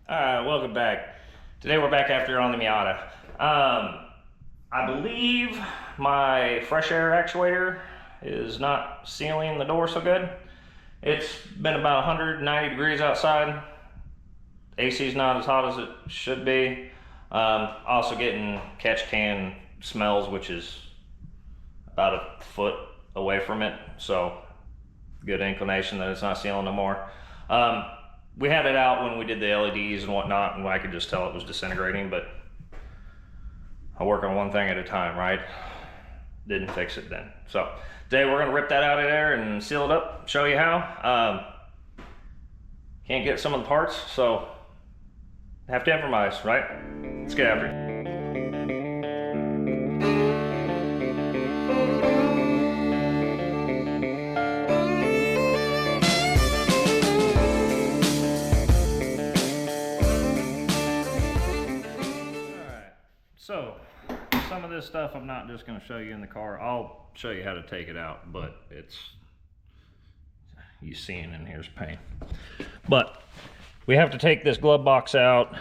Alright, welcome back. Today we're back after on the Miata. I believe my fresh air actuator is not sealing the door so good. It's been about 190 degrees outside. AC is not as hot as it should be. Also getting catch can smells, which is about a foot away from it. So good inclination that it's not sealing no more. We had it out when we did the LEDs and whatnot, and I could just tell it was disintegrating, but I work on one thing at a time, right? Didn't fix it then. So today we're gonna rip that out of there and seal it up, show you how. Can't get some of the parts, so have to improvise, right? Let's get after it. So, some of this stuff I'm not just going to show you in the car. I'll show you how to take it out, but it's, you seeing in here's pain. But we have to take this glove box out,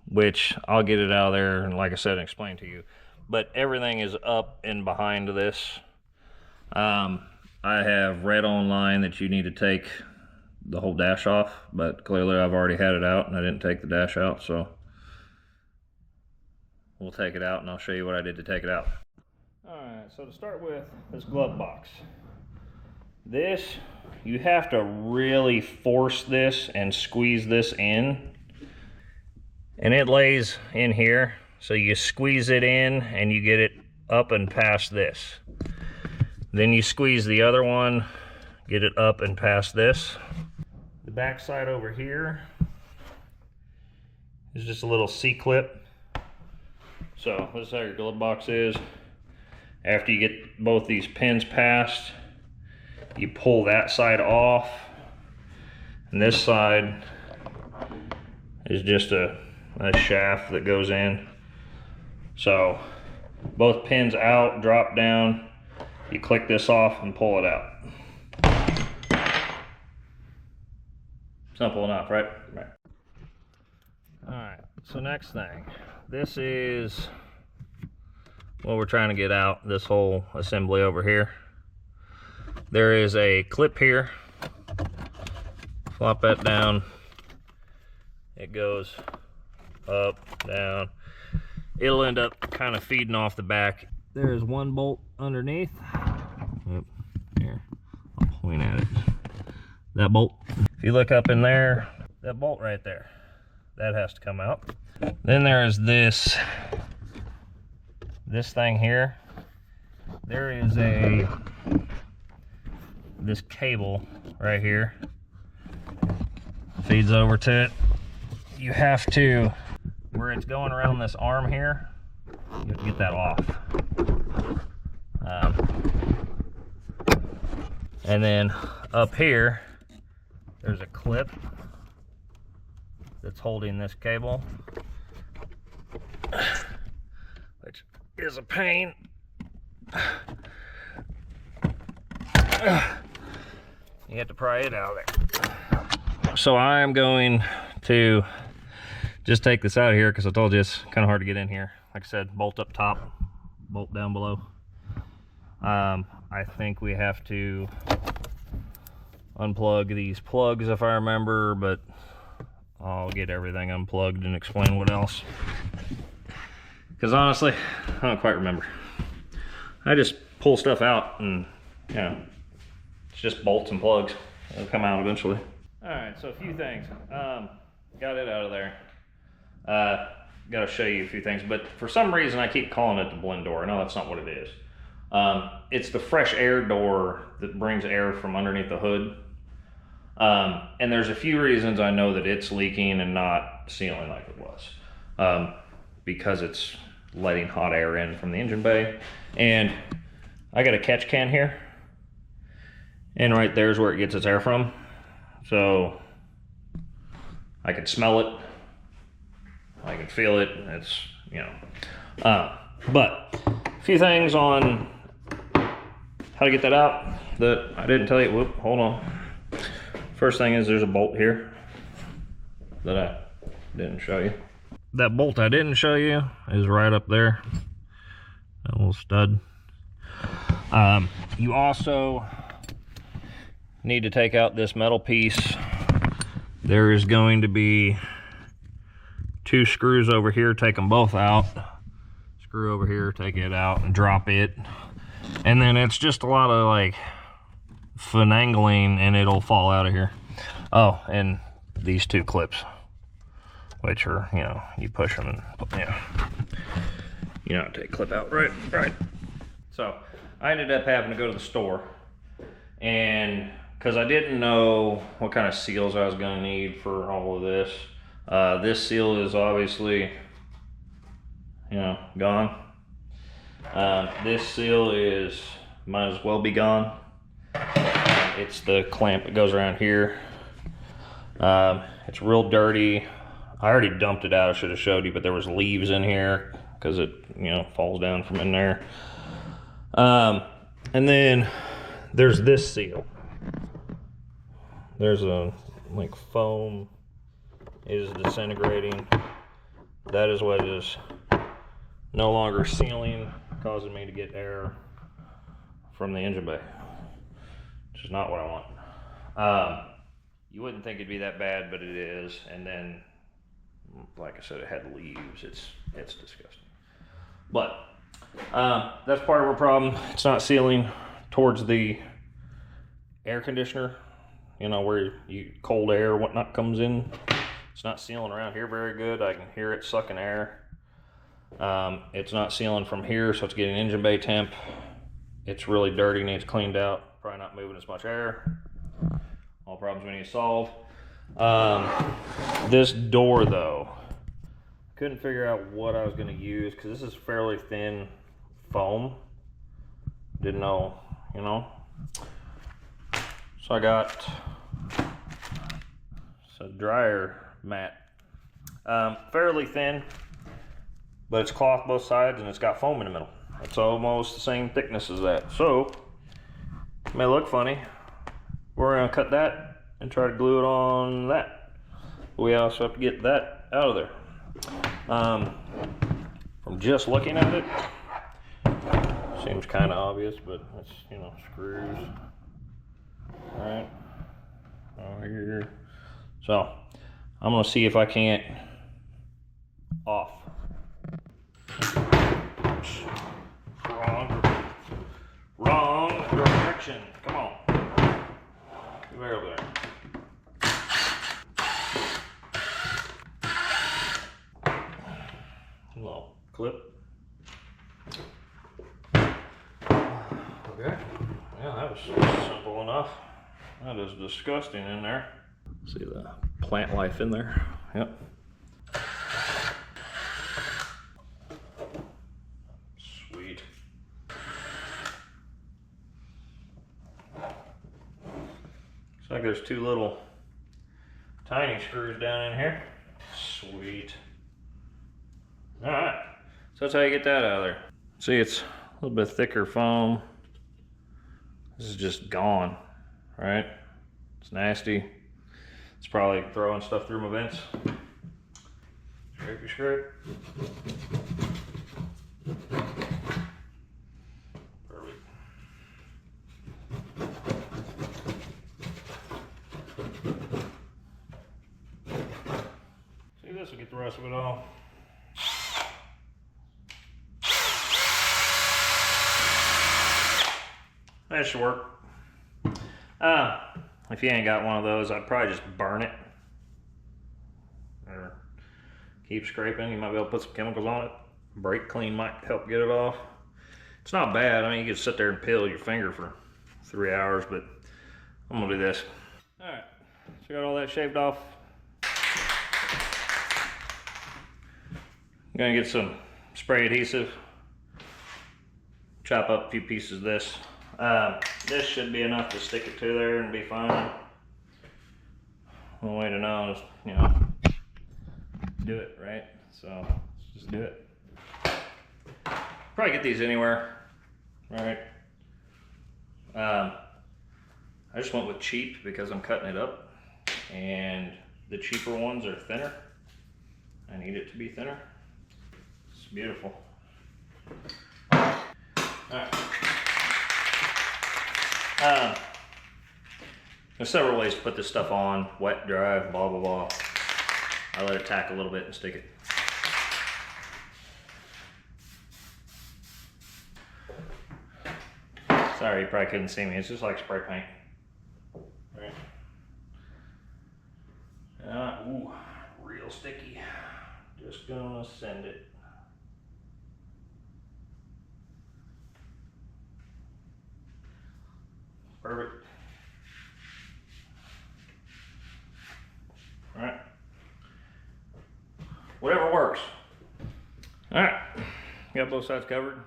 which I'll get it out of there, and like I said, and explain to you. But everything is up and behind this. I have read online that you need to take the whole dash off, but clearly I've already had it out and I didn't take the dash out, so we'll take it out and I'll show you what I did to take it out. Alright, so to start with, this glove box. This, you have to really force this and squeeze this in. And it lays in here, so you squeeze it in and you get it up and past this. Then you squeeze the other one, get it up and past this. The back side over here is just a little C-clip. So this is how your glove box is. After you get both these pins passed, you pull that side off, and this side is just a shaft that goes in. So both pins out, drop down, you click this off and pull it out. Simple enough, right? Right. Alright, so next thing. This is what we're trying to get out, this whole assembly over here. There is a clip here. Flop that down. It goes up, down. It'll end up kind of feeding off the back. There is one bolt underneath. Oop, here, I'll point at it. That bolt. If you look up in there, that bolt right there, that has to come out. Then there is this thing here. There is this cable right here, feeds over to it. You have to, where it's going around this arm here, you have to get that off. And then up here, there's a clip that's holding this cable, which is a pain. You have to pry it out of there. So I'm going to just take this out of here because I told you it's kind of hard to get in here. Like I said, bolt up top, bolt down below. I think we have to unplug these plugs if I remember, but I'll get everything unplugged and explain what else. Because honestly, I don't quite remember. I just pull stuff out and, you know, it's just bolts and plugs. It'll come out eventually. Alright, so a few things. Got it out of there. Got to show you a few things, but for some reason I keep calling it the blend door. No, that's not what it is. It's the fresh air door that brings air from underneath the hood. And there's a few reasons I know that it's leaking and not sealing like it was. Because it's letting hot air in from the engine bay. And I got a catch can here. And right there's where it gets its air from. So I can smell it. I can feel it. It's, you know. But a few things on how to get that out that I didn't tell you. Whoop, hold on. First thing is there's a bolt here. that I didn't show you. That bolt I didn't show you is right up there. That little stud. You also need to take out this metal piece. There is going to be 2 screws over here. Take them both out. Screw over here, take it out and drop it. And then it's just a lot of like finagling and it'll fall out of here. Oh, and these 2 clips, which are, you know, you push them and, you know, take clip out, right. So I ended up having to go to the store, and because I didn't know what kind of seals I was going to need for all of this. This seal is obviously, you know, gone. This seal is, might as well be gone. It's the clamp that goes around here. It's real dirty. I already dumped it out. I should have showed you, but there was leaves in here because it, you know, falls down from in there. And then there's this seal. There's a like foam is disintegrating. That is what is no longer sealing, causing me to get air from the engine bay, which is not what I want. You wouldn't think it'd be that bad, but it is. And then, like I said, it had leaves. It's disgusting. But that's part of our problem. It's not sealing towards the air conditioner, you know, where you cold air or whatnot comes in. It's not sealing around here very good. I can hear it sucking air. It's not sealing from here, so it's getting engine bay temp. It's really dirty, needs cleaned out. Probably not moving as much air. All problems we need to solve. This door though, couldn't figure out what I was going to use because this is fairly thin foam. Didn't know, you know. So I got a dryer mat. Fairly thin, but it's cloth both sides and it's got foam in the middle. It's almost the same thickness as that. So, it may look funny. We're gonna cut that and try to glue it on that. We also have to get that out of there. From just looking at it, seems kind of obvious, but it's, you know, screws. Right over here. So I'm gonna see if I can't off. Wrong direction. Come on. Get right over there. Little clip. Okay. Yeah, that was simple enough. That is disgusting in there. See the plant life in there. Yep. Sweet. Looks like there's 2 little tiny screws down in here. Sweet. All right. So that's how you get that out of there. See, it's a little bit thicker foam. This is just gone, right? It's nasty. It's probably throwing stuff through my vents. Scrape your scrape. Perfect. See, this will get the rest of it off. That should work. If you ain't got one of those, I'd probably just burn it. Or keep scraping. You might be able to put some chemicals on it. Brake clean might help get it off. It's not bad. I mean, you could sit there and peel your finger for 3 hours, but I'm gonna do this. All right, so got all that shaved off. I'm gonna get some spray adhesive. Chop up a few pieces of this. This should be enough to stick it to there and be fine. One way to know is, you know, do it, right? So, let's just do it. Probably get these anywhere, right? I just went with cheap because I'm cutting it up. And the cheaper ones are thinner. I need it to be thinner. It's beautiful. Alright. There's several ways to put this stuff on. Wet, dry, blah, blah, blah. I let it tack a little bit and stick it. Sorry, you probably couldn't see me. It's just like spray paint. Right. Ooh, real sticky. Just gonna send it. Perfect. All right. Whatever works. All right. Got both sides covered.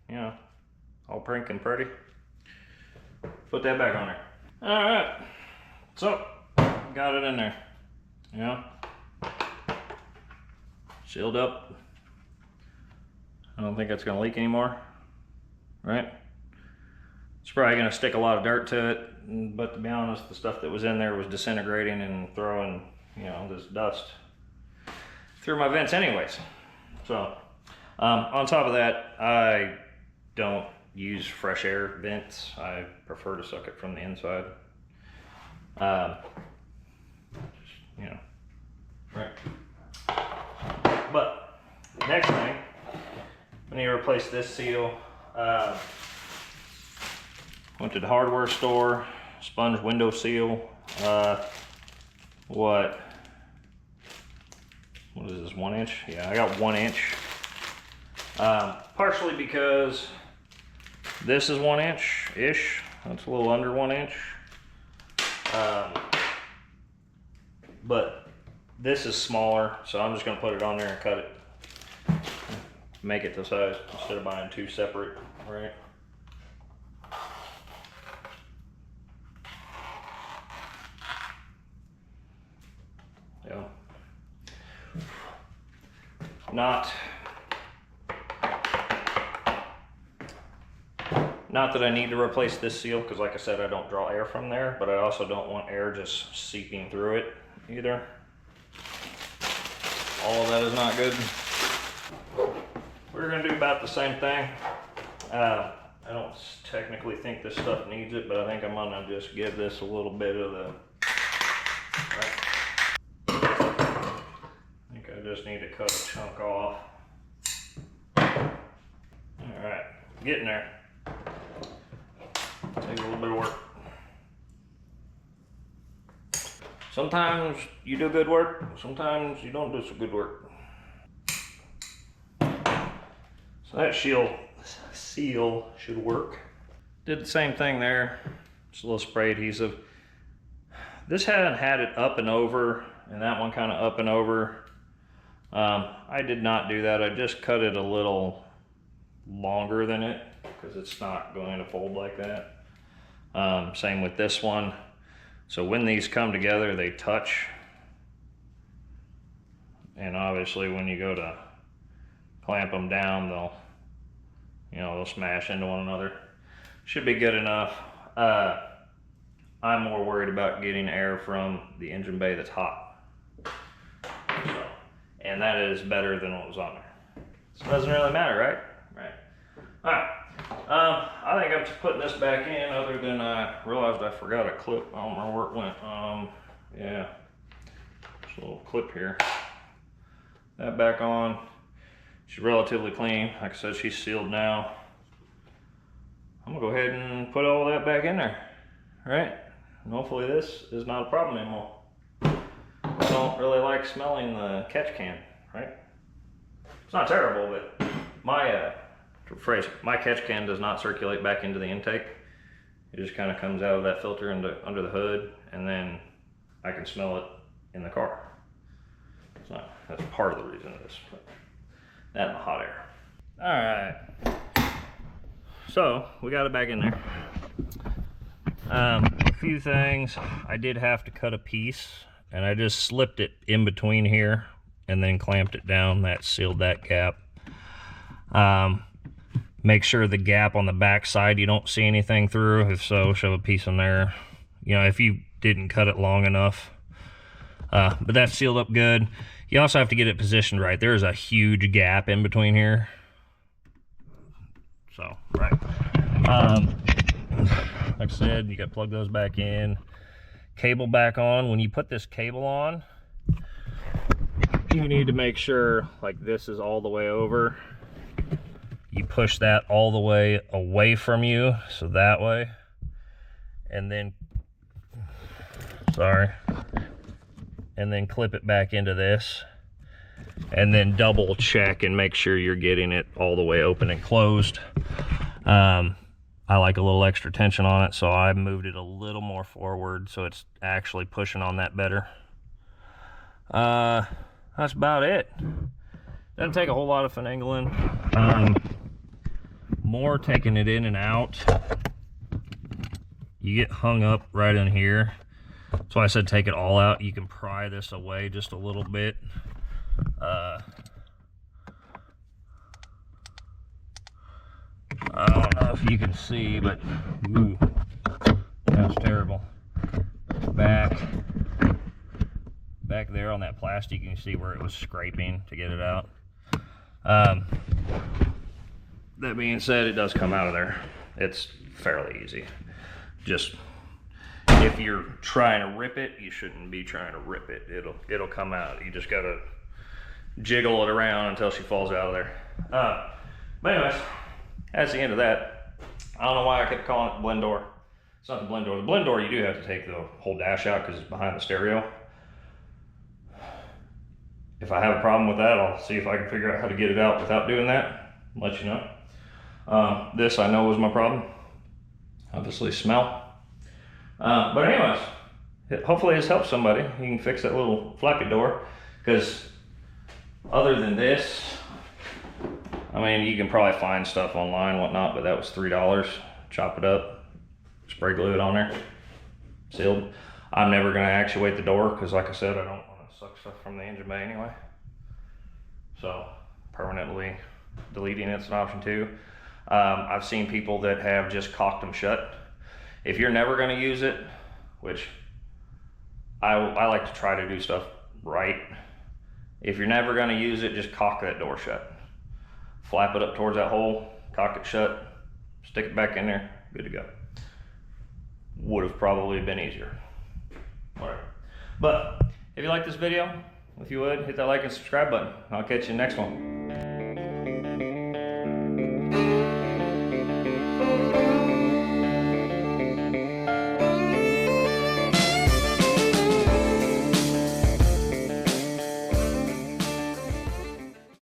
You know, all pink and pretty. Put that back on there. All right. So, got it in there. You know, sealed up. I don't think it's gonna leak anymore. Right? It's probably gonna stick a lot of dirt to it, but to be honest, the stuff that was in there was disintegrating and throwing, you know, this dust through my vents anyways. So, on top of that, I don't use fresh air vents. I prefer to suck it from the inside. You know, right. But next thing, when you replace this seal, went to the hardware store, sponge window seal. What is this, 1 inch? Yeah, I got 1 inch. Partially because this is 1 inch-ish. That's a little under 1 inch. But this is smaller, so I'm just gonna put it on there and cut it. Make it the size instead of buying two separate, right? Yeah. Not that I need to replace this seal, because like I said, I don't draw air from there, but I also don't want air just seeping through it either. All of that is not good. We're gonna do about the same thing. I don't technically think this stuff needs it, but I think I'm gonna just give this a little bit of the, right. I think I just need to cut a chunk off. All right, getting there. Take a little bit of work. Sometimes you do good work, sometimes you don't do so good work. So that seal should work. Did the same thing there. Just a little spray adhesive. This hadn't had it up and over, and that one kind of up and over. I did not do that. I just cut it a little longer than it, because it's not going to fold like that. Same with this one. So when these come together, they touch. And obviously when you go to clamp them down, they'll smash into one another. Should be good enough. I'm more worried about getting air from the engine bay that's hot. So, and that is better than what was on there. So it doesn't really matter, right? Right. All right. I think I'm just putting this back in, other than I realized I forgot a clip. I don't remember where it went. Yeah, just a little clip here. That back on. She's relatively clean. Like I said, she's sealed now. I'm gonna go ahead and put all that back in there, right? And hopefully this is not a problem anymore. I don't really like smelling the catch can, right? It's not terrible, but my catch can does not circulate back into the intake. It just kind of comes out of that filter under the hood, and then I can smell it in the car. So that's part of the reason it is. But that and the hot air. All right. So we got it back in there. A few things. I did have to cut a piece, and I just slipped it in between here and then clamped it down. That sealed that gap. Make sure the gap on the back side you don't see anything through. If so, shove a piece in there. You know, if you didn't cut it long enough, But that's sealed up good. You also have to get it positioned right. There's a huge gap in between here. So, right. Like I said, you got to plug those back in. Cable back on. When you put this cable on, you need to make sure, like, this is all the way over. You push that all the way away from you, so that way. And then, sorry. And then clip it back into this. And then double check and make sure you're getting it all the way open and closed. I like a little extra tension on it, so I moved it a little more forward so it's actually pushing on that better. That's about it. Doesn't take a whole lot of finagling. More taking it in and out. You get hung up right in here. That's why I said take it all out. You can pry this away just a little bit. I don't know if you can see, but ooh, that's terrible. Back there on that plastic, you can see where it was scraping to get it out. That being said, it does come out of there. It's fairly easy. Just if you're trying to rip it, you shouldn't be trying to rip it. It'll come out. You just gotta jiggle it around until she falls out of there. But anyways, that's the end of that. I don't know why I kept calling it the blend door. It's not the blend door. The blend door, you do have to take the whole dash out because it's behind the stereo. If I have a problem with that, I'll see if I can figure out how to get it out without doing that. I'll let you know. This I know was my problem. Obviously smell. But anyways, hopefully this helps somebody. You can fix that little flappy door, because other than this, I mean, you can probably find stuff online and whatnot, but that was $3. Chop it up, spray glue it on there, sealed. I'm never gonna actuate the door because, like I said, I don't want to suck stuff from the engine bay anyway. So permanently deleting it's an option too. I've seen people that have just caulked them shut. If you're never gonna use it, which I like to try to do stuff right. If you're never gonna use it, just caulk that door shut. Flap it up towards that hole, caulk it shut, stick it back in there, good to go. Would have probably been easier. Whatever. But if you like this video, if you would, hit that like and subscribe button. I'll catch you in the next one.